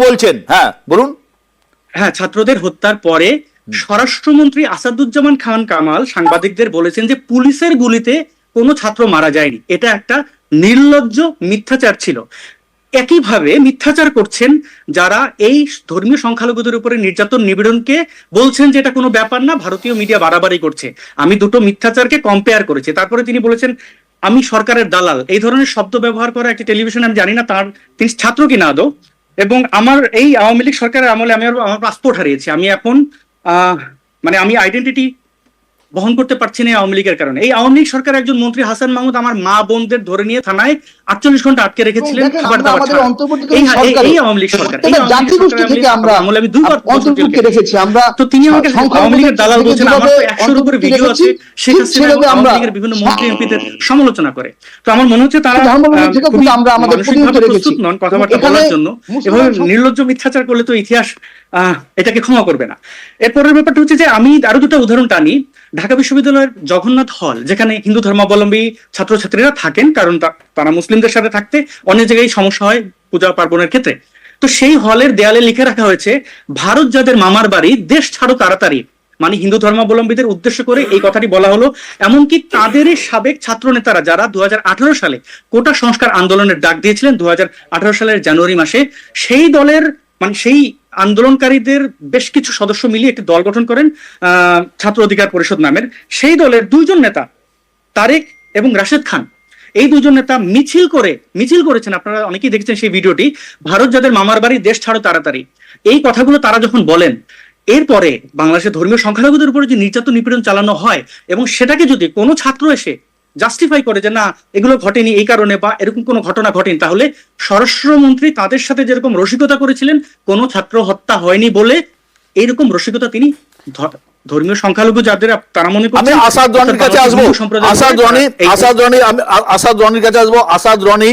বলছেন, হ্যাঁ বলুন। হ্যাঁ, ছাত্রদের হত্যার পরে স্বরাষ্ট্রমন্ত্রী আসাদুজ্জামান খান কামাল সাংবাদিকদের বলেছেন যে পুলিশের গুলিতে কোনো ছাত্র মারা যায়নি, এটা একটা নির্লজ্জ মিথ্যাচার ছিল। একইভাবে মিথ্যাচার করছেন যারা এই ধর্মীয় সংখ্যালঘুদের উপরে নির্যাতন নিপীড়নকে বলছেন যে এটা কোনো ব্যাপার না, ভারতীয় মিডিয়া বাড়াবাড়ি করছে। আমি দুটো মিথ্যাচারকে কম্পেয়ার করেছি। তারপরে তিনি বলেছেন আমি সরকারের দালাল, এই ধরনের শব্দ ব্যবহার করা একটি টেলিভিশন, আমি জানি না তার তিনি ছাত্র কিনা আদৌ। এবং আমার এই আওয়ামী লীগ সরকারের আমলে আমি আমার পাসপোর্ট হারিয়েছি, আমি এখন মানে আমি আইডেন্টিটি বহন করতে পারছি না আওয়ামী লীগের কারণে। এই আওয়ামী লীগ সরকার একজন মন্ত্রী হাসান মাহমুদ আমার মা বোনদের ধরে নিয়ে থানায় 48 ঘন্টা আটকে রেখেছিলেন খাবার দাবার ছাড়া। এই আওয়ামী লীগ সরকার, এই জাতিগোষ্ঠী থেকে আমরা আমলে আমি দুইবার অন্তর্ভুক্ত রেখেছি আমরা। তো তিনি আমাকে আওয়ামী লীগের দালাল বলছেন, আমার তো 100-এর উপরে ভিডিও আছে শেখ হাসিনা এবং আওয়ামী লীগের বিভিন্ন মন্ত্রী এমপিদের সমালোচনা করে। তো আমার মনে হচ্ছে তারা মানসিকভাবে প্রস্তুত নন কথাবার্তা বলার জন্য। এভাবে নির্লজ্জ মিথ্যাচার করলে তো ইতিহাস এটাকে ক্ষমা করবে না। এরপরের ব্যাপারটা হচ্ছে যে আমি আরো দুটো উদাহরণ টানি। ঢাকা বিশ্ববিদ্যালয়ের জগন্নাথ হল, যেখানে হিন্দু ধর্মাবলম্বী ছাত্রছাত্রীরা থাকেন, কারণ তারা মুসলিমদের সাথে থাকতে অনেক জায়গায় সমস্যা হয় পূজা পার্বণের ক্ষেত্রে। তো সেই হলের দেয়ালে লিখে রাখা হয়েছে ভারত যাদের মামার বাড়ি দেশ ছাড়ো তাড়াতাড়ি, মানে হিন্দু ধর্মাবলম্বীদের উদ্দেশ্য করে এই কথাটি বলা হলো। এমনকি তাদেরই সাবেক ছাত্র নেতারা যারা 2018 সালে কোটা সংস্কার আন্দোলনের ডাক দিয়েছিলেন 2018 সালের জানুয়ারি মাসে, সেই দলের মানে সেই আন্দোলনকারীদের বেশ কিছু সদস্য মিলিয়ে একটি দল গঠন করেন ছাত্র অধিকার পরিষদ নামের। সেই দলের দুইজন নেতা তারেক এবং রাশেদ খান, এই দুজন নেতা মিছিল করেছেন, আপনারা অনেকেই দেখেছেন সেই ভিডিওটি, ভারত যাদের মামার বাড়ি দেশ ছাড়ো তাড়াতাড়ি। এই কথাগুলো তারা যখন বলেন, এরপরে বাংলাদেশের ধর্মীয় সংখ্যালঘুদের উপরে যে নির্যাতন নিপীড়ন চালানো হয় এবং সেটাকে যদি কোনো ছাত্র এসে জাস্টিফাই করে যে না এগুলো ঘটেনি এই কারণে বা এরকম কোনো ঘটনা ঘটেনি, তাহলে স্বরাষ্ট্রমন্ত্রী তাদের সাথে যেরকম রসিকতা করেছিলেন কোনো ছাত্র হত্যা হয়নি বলে এইরকক রসিকতা তিনি ধর্মীয় সংখ্যালঘু যাদের তারা মনে করছেন। আমি আসাদ রনির কাছে আসবো, আসাদ রনির কাছে আসবো। আসাদ রনি